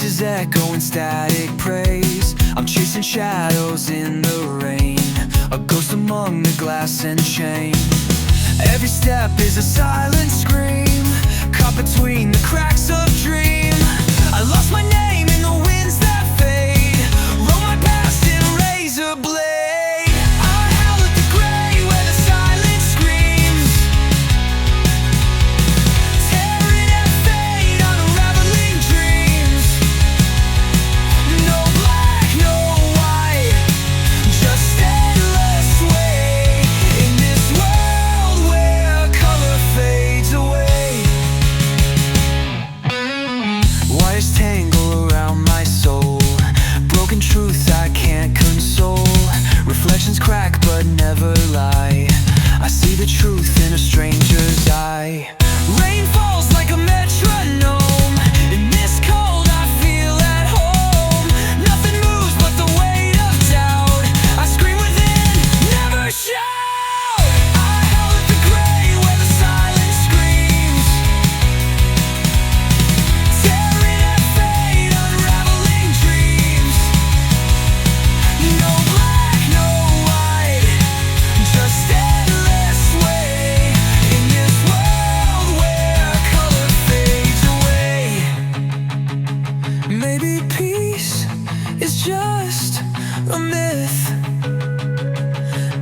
voices echo in static praise. I'm chasing shadows in the rain, a ghost among the glass and chain. Every step is a silent scream, caught between the cracks of dream. I lost my name in the winds that fade, wrote my past in a razor blade. I howl at the gray where the silence screams, tearing at fate, unraveling dreams. No black, no white, just endless way in this world where color fades away. Wires tangle around my soul, broken truth I can't console. Reflections crack but never lie, I see the truth in a stranger's eye. Rain falls like a metronome, in this cold I feel at home. Nothing moves but the weight of doubt, I scream within, never shout. I howl at the gray where the silence screams, tearing at fate, unraveling dreams. No black, no white, just endless way in this world where color fades away. Maybe peace is just a myth,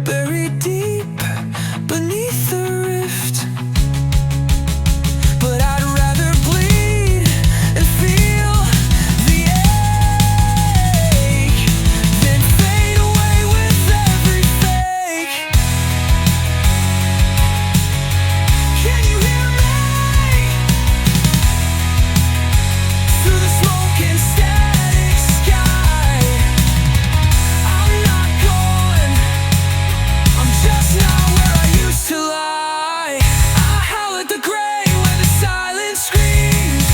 buried deep beneath the rift. But I'd rather bleed and feel the ache than fade away with every fake. Can you hear me? Through the smoke and static sky, I'm not gone, I'm just not where I used to lie. I howl at the gray where the silence screams,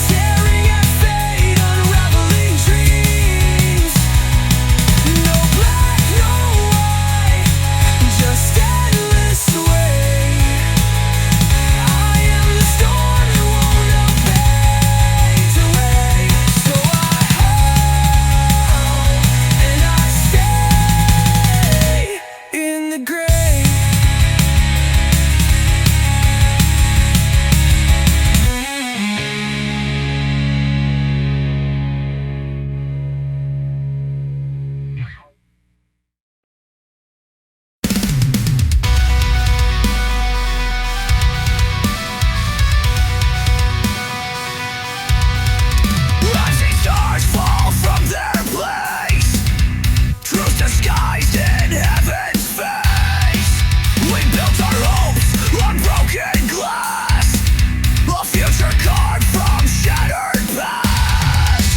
tearing at fate, unraveling dreams. No black, no white, just endless way. I am the storm you won't abate away. So I howl and I stay in the gray. Rising stars fall from their place, truth disguised in heaven's face. We built our hopes on broken glass, a future carved from shattered past.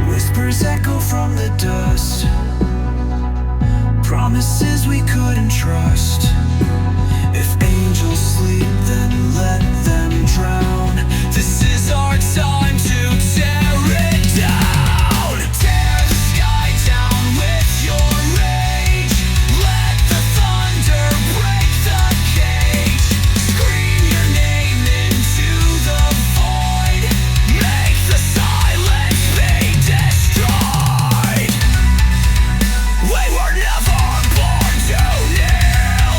Whispers echo from the dust, promises we couldn't trust. If angels sleep, then let them drown. This is our time to tear it down. Tear the sky down with your rage, let the thunder break the cage. Scream your name into the void, make the silence be destroyed. We were never born to kneel,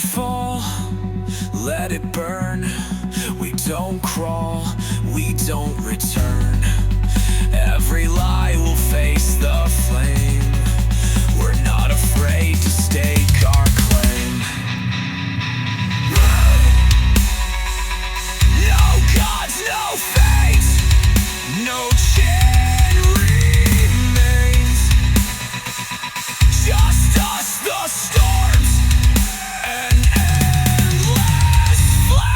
it fall, let it burn. We don't crawl, we don't return. Every lie will face the flame. We're not afraid to stake our claim. No gods, no fate, no chin remains. Just us, the storms, and endless flames.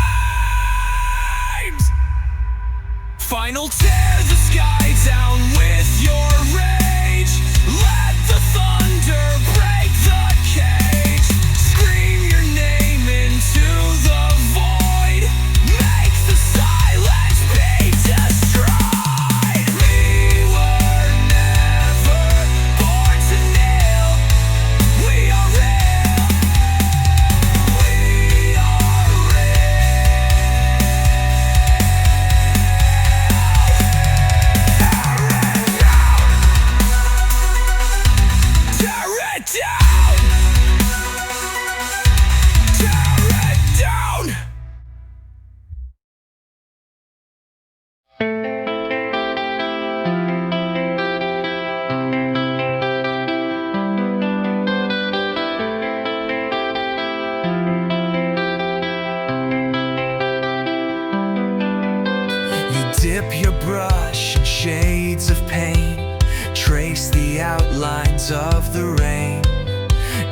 Final tear the sky down with your rage. Let the thunder break the cage. Scream your name into the void. Make the silence be destroyed. We were never born to kneel. We are real. We are tear it down! Tear it down! You dip your brush in shades of pain, trace the outlines of the rain.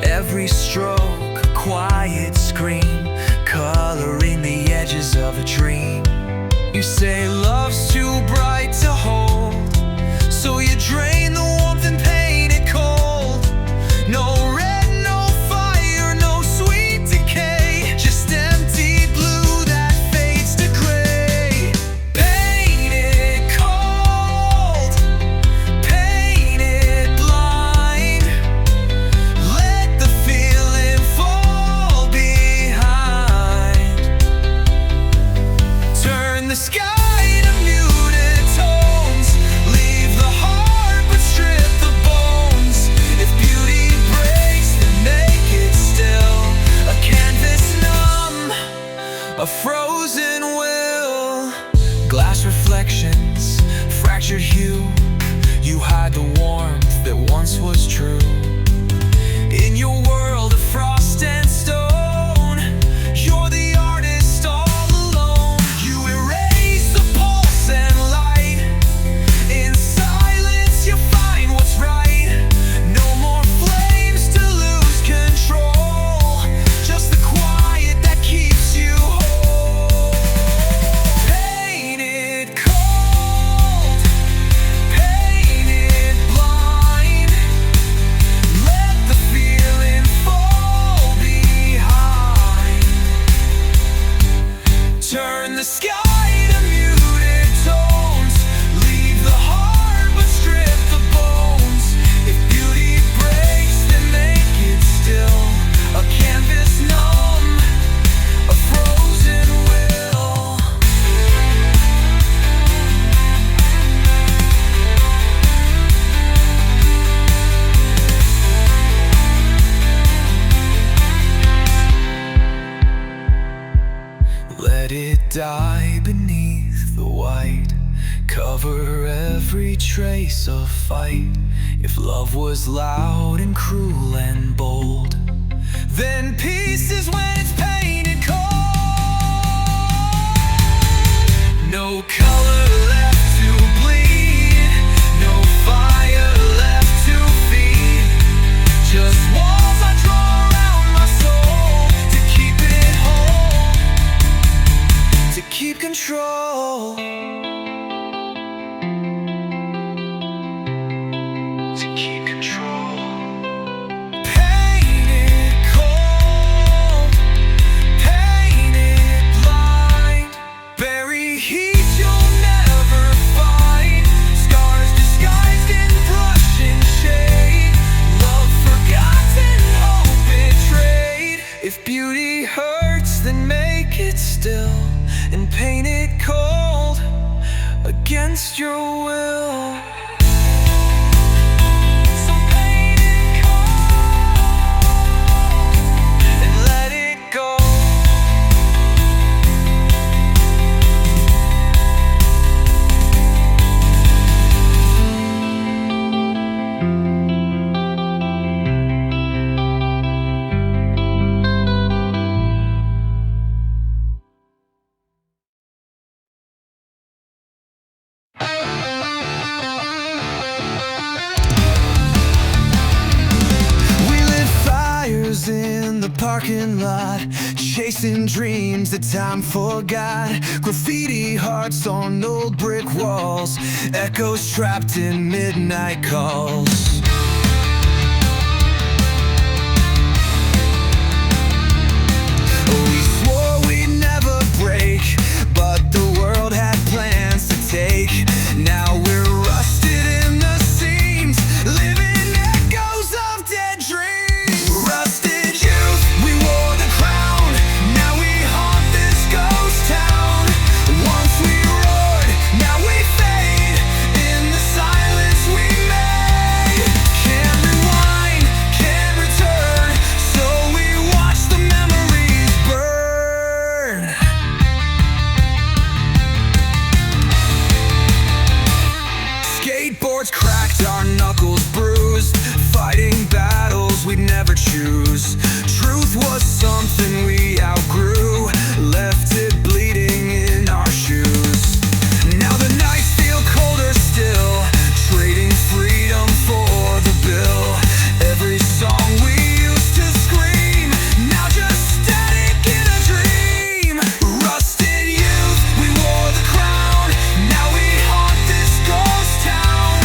Every stroke a quiet scream, coloring the edges of a dream. You say love's too bright to hold, so you drain the warmth and paint it cold. No red, no fire, no sweet decay, just empty blue that fades to gray. Paint it cold, paint it blind. Let the feeling fall behind. Turn the sky to muted tones. Leave the heart but strip the bones. If beauty breaks, then make it still. A canvas numb, a frozen will. Glass reflections, fractured hue. You hide the warmth that once was true. In your world of frost and stone, you're the artist all alone. You erase the pulse and light. In silence you find what's right. No more flames to lose control, just the quiet that keeps you whole. Paint it cold, paint it blind. Let the feeling fall behind. Turn the sky to muted tones. Leave the heart but strip the bones. If beauty breaks, then make it still. A canvas numb, a frozen will. Let it die beneath the white. Cover every trace of fight. If love was loud and cruel and bold, then peace is when it's painted cold. No color left to bleed, no fire left to feed. Just walls I draw around my soul to keep it whole, to keep control. To keep control. Paint it cold, paint it blind. Bury heat you'll never find. Scars disguised in brush and shade. Love forgotten, hope betrayed. If beauty hurts, then make it still. And paint it cold against your will. So paint it cold and let it in the parking lot, chasing dreams that time forgot. Graffiti hearts on old brick walls, echoes trapped in midnight calls. We swore we'd never break, but the world had plans to take. Now we're rusted in the seams, living echoes of dead dreams. Rusted youth, we wore the crown, now we haunt this ghost town. Once we roared, now we fade in the silence we made. Can't rewind, can't return, so we watch the memories burn. Skateboards cracked, our knuckles bruised, fighting battles we'd never choose. Truth was something we outgrew, left it bleeding in our shoes. Now the nights feel colder still, trading freedom for the bill. Every song we used to scream, now just static in a dream. Rusted youth, we wore the crown, now we haunt this ghost town.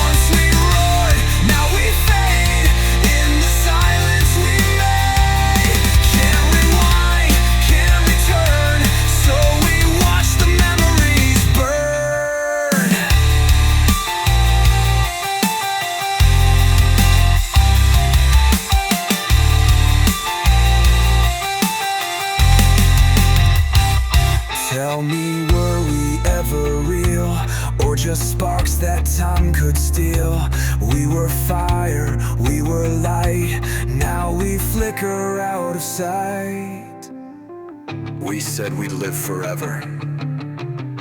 Once we roared, now we fade in the silence we made. Can't rewind, can't return, so we watch the memories burn. Tell me, were we ever real, or just sparks that time could steal? We were fire, we were light, now we flicker out of sight. We said we'd live forever,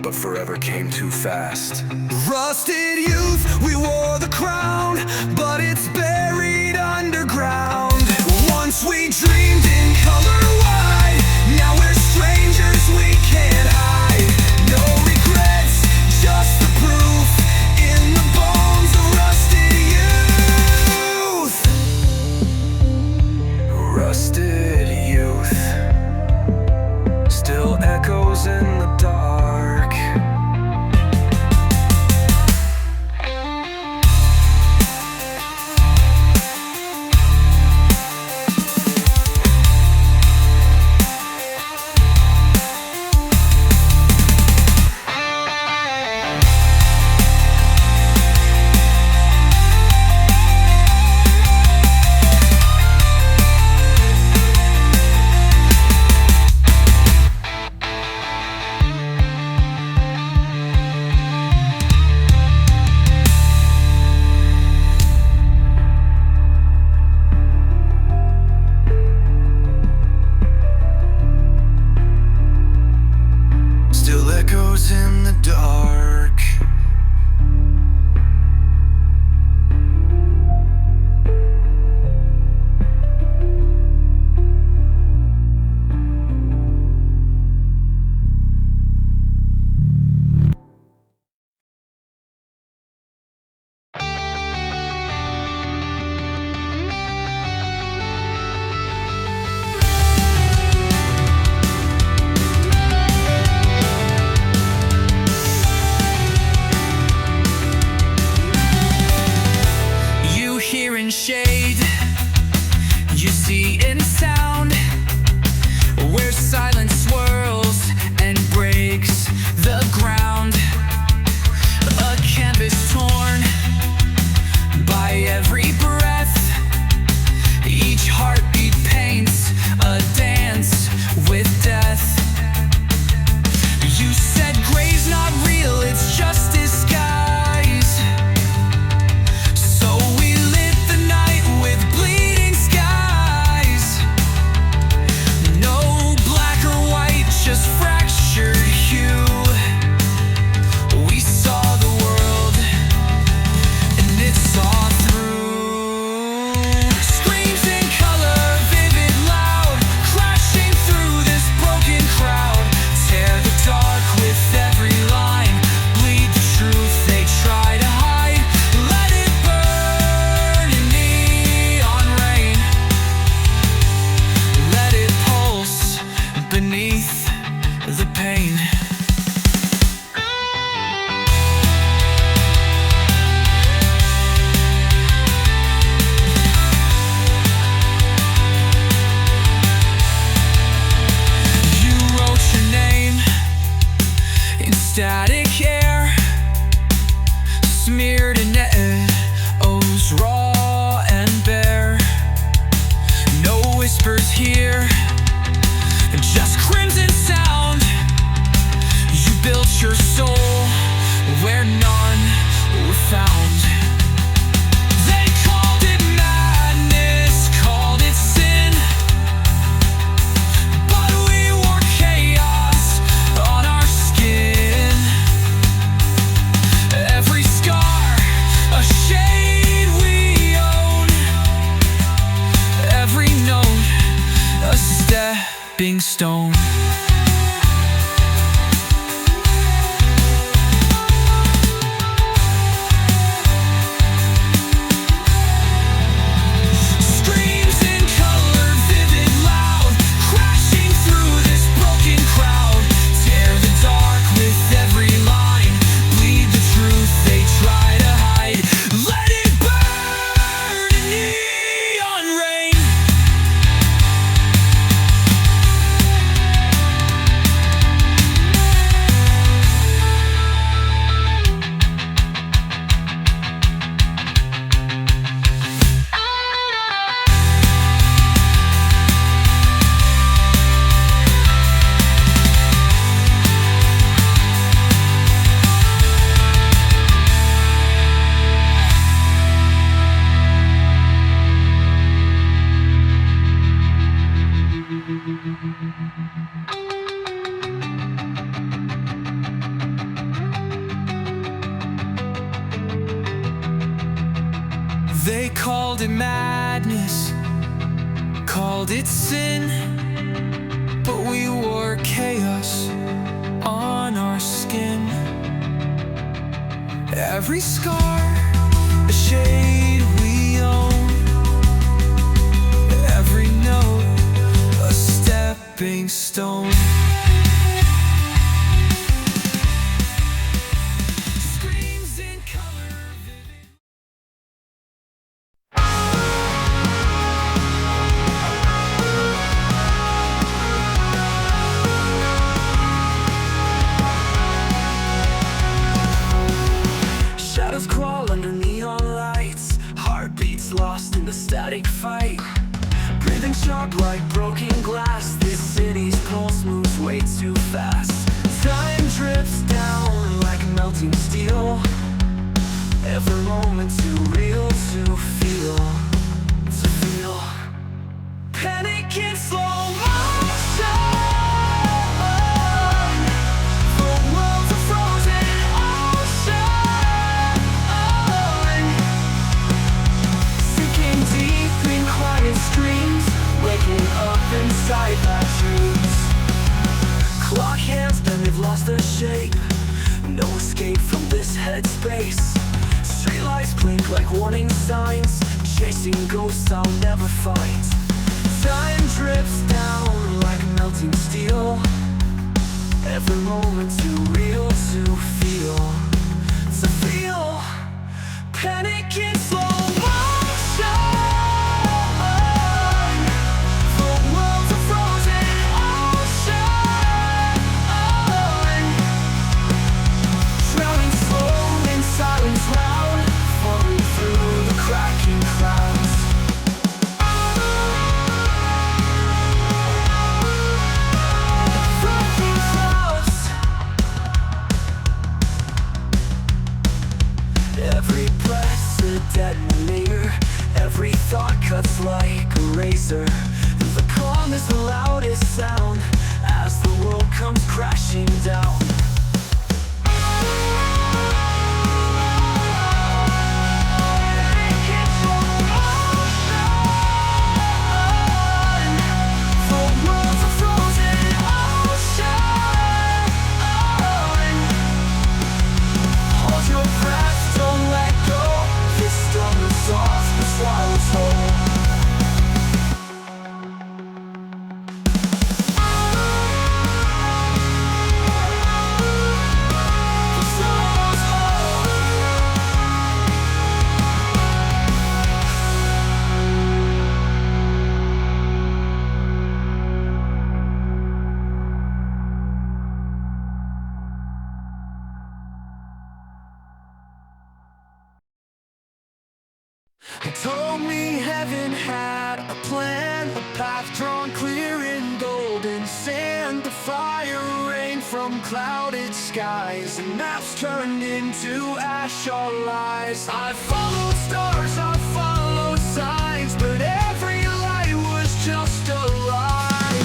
but forever came too fast. Rusted youth, we wore the crown, but it's buried underground. Once we dreamed in color wide, now we're strangers we can't hide. No regrets, just the proof in the bones of rusted youth. Rusted youth, still echoes in the dark. static air, smeared in echoes, raw and bare. No whispers here, just crimson sound. You built your soul where none were found. They called it madness, called it sin, but we wore chaos on our skin. Every scar, a shade we own. Every note, a stepping stone. They called it madness, called it sin, but we wore chaos on our skin. Every scar, a shade we own. Every note, a stepping stone. Crawl under neon lights, heartbeats lost in the static fight. Breathing sharp like broken glass, this city's pulse moves way too fast. Time drifts down like melting steel, every moment too real to feel. Panic in slow motion. Inside my dreams, clock hands bend, they've lost their shape. No escape from this headspace. Street lights blink like warning signs, chasing ghosts I'll never find. Time drifts down like melting steel, every moment too real to feel. Panic in slow motion. told me heaven had a plan, a path drawn clear in golden sand. The fire rained from clouded skies, and maps turned into ash or lies. I followed stars, I followed signs, but every light was just a lie.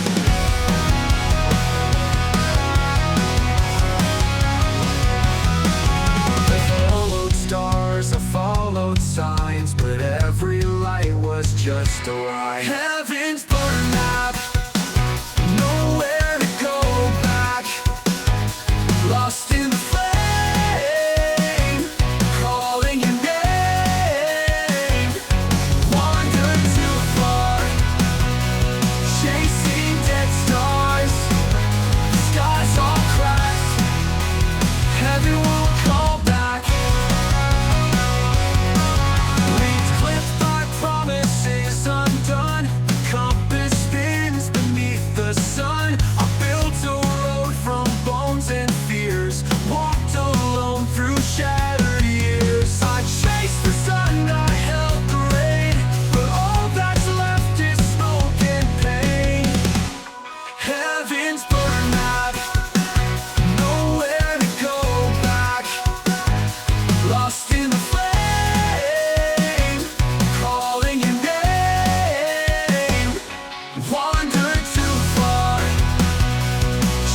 I followed stars, I followed signs, but every light was just a lie. Heaven's burn map, nowhere to go back. Lost in the flame, calling your name. Wandered too far, chasing dead stars. The skies all cracked, heaven won't call back. Leads clipped by promises undone. The compass spins beneath the sun. I built a road from bones and fears, walked alone through shattered years. I chased the sun, I held the rain, but all that's left is smoke and pain. Heaven's burn map, nowhere to go back. Lost in the flame, calling your name. Wandered too far,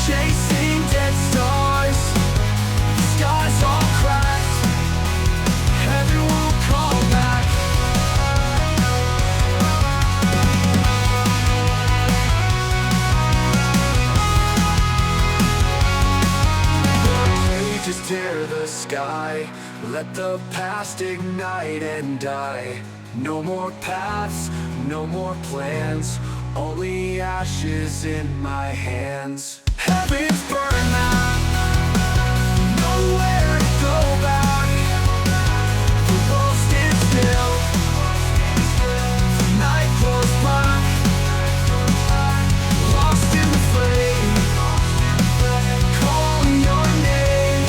chasing dead stars. The skies all cracked, heaven won't call back. Just tear the sky, let the past ignite and die. No more paths, no more plans, only ashes in my hands. Heaven's burn out, nowhere to go back. The world stands still, the night goes black. Lost in the flame, calling your name.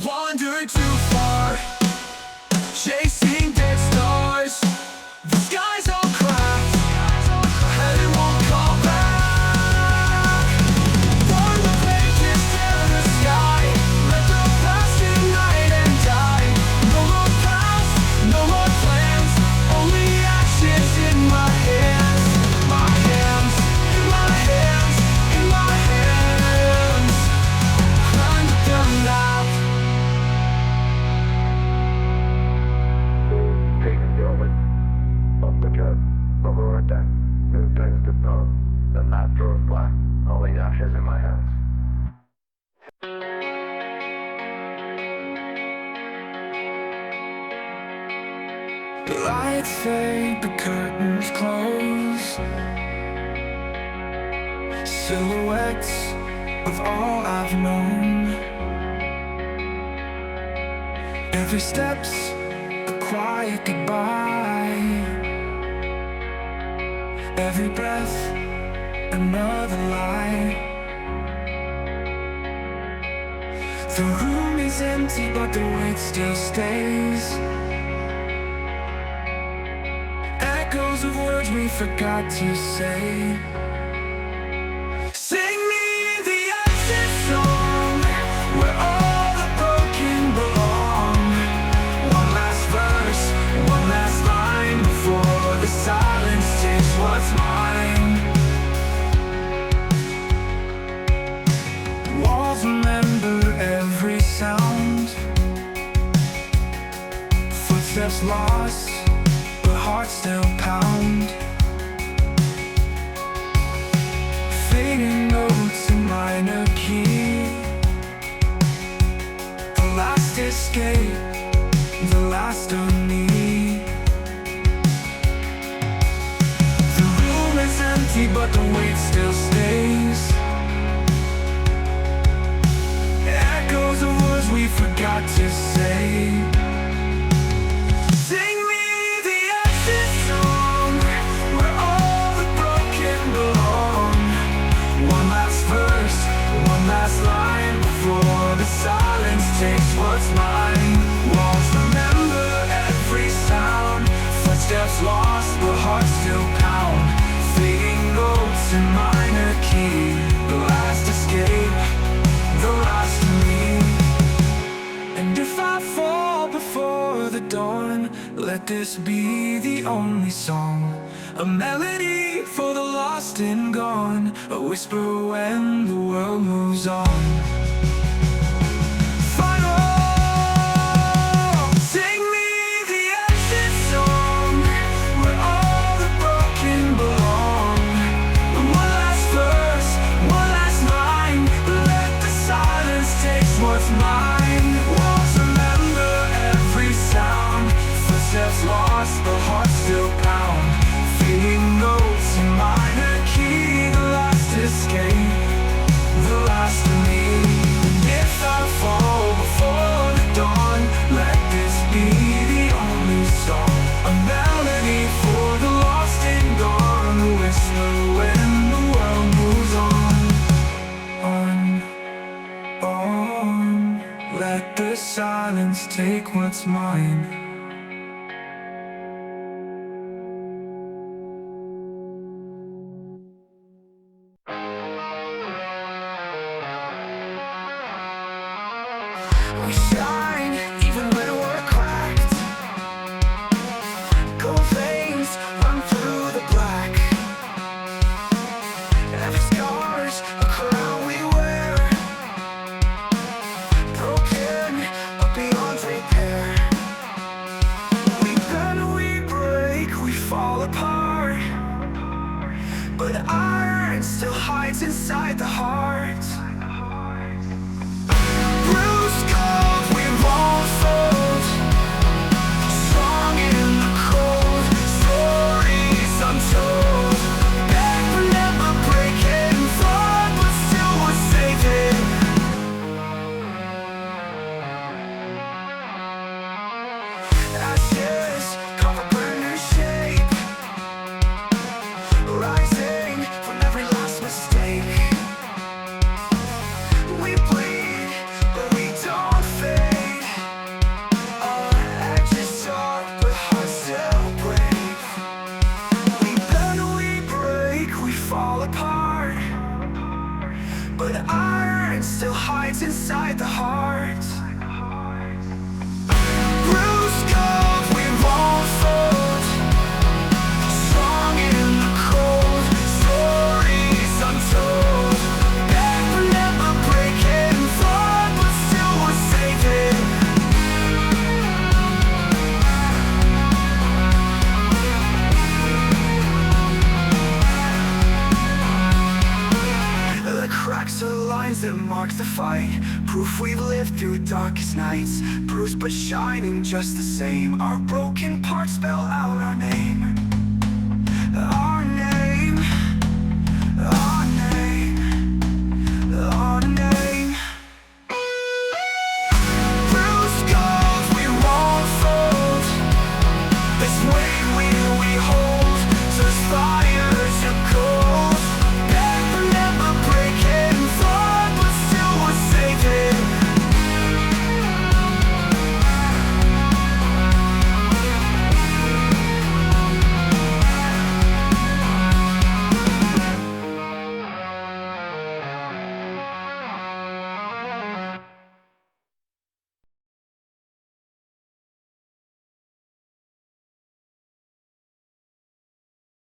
Wandered too far, chasing dead stars. The skies all cracked, heaven won't call back. Burn the pages, tear the sky, let the past ignite and die. No more past, no more plans, only ashes in my hands. My hands, in my hands, in my hands. Climb the gun now. Taking the omen, up the curb, over a deck, new things to know. The map drove black, only ashes in my hands. The lights fade, the curtains close. Silhouettes of all I've known. Every step's a quiet goodbye. Every breath, another lie. The room is empty, but the weight still stays. Echoes of words we forgot to say. Sing me the exit song, where all the broken belong. One last verse, one last line, before the silence takes what's mine. Walls remember every sound. Footsteps lost, but hearts still pound. Fading notes in minor key. The last escape, the last of me. The room is empty, but the weight still stays. Echoes of words we forgot to say. Sing me the exit song, where all the broken last line before the silence takes what's mine. Walls remember every sound, footsteps lost but hearts still pound. Fading notes in minor key, the last escape, the last of me. And if I fall before the dawn, let this be the only song. A melody for the lost and gone, a whisper when the world moves on. Final, sing me the exit song, where all the broken belong. One last verse, one last line, let the silence take what's mine. Walls remember every sound, footsteps lost, the heart still pound. Fading notes in minor key, the last escape, the last of me. And if I fall before the dawn, let this be the only song. A melody for the lost and gone, a whisper when the world moves on. On, let the silence take what's mine. We shine even when we're cracked. Gold veins run through the black. Every scar's a crown we wear, broken but beyond repair. We bend, we break, we fall apart, but iron still hides inside the heart. Bruised gold, we won't fold, strong in the cold, stories untold. Back but never breaking, flawed but still we're saving. Ashes, cover burner shape, rising from every last mistake. We bleed, but we don't fade. Our edges sharp, but hearts still brave. We bend, we break, we fall apart, but iron still hides inside the heart. Bruised gold, we won't fold, strong in the cold, stories untold. Back but never breaking, flawed but still we're saving. The cracks are lines that mark the fight, proof we've lived through darkest nights. Bruised but shining just the same, our broken parts spell out our name.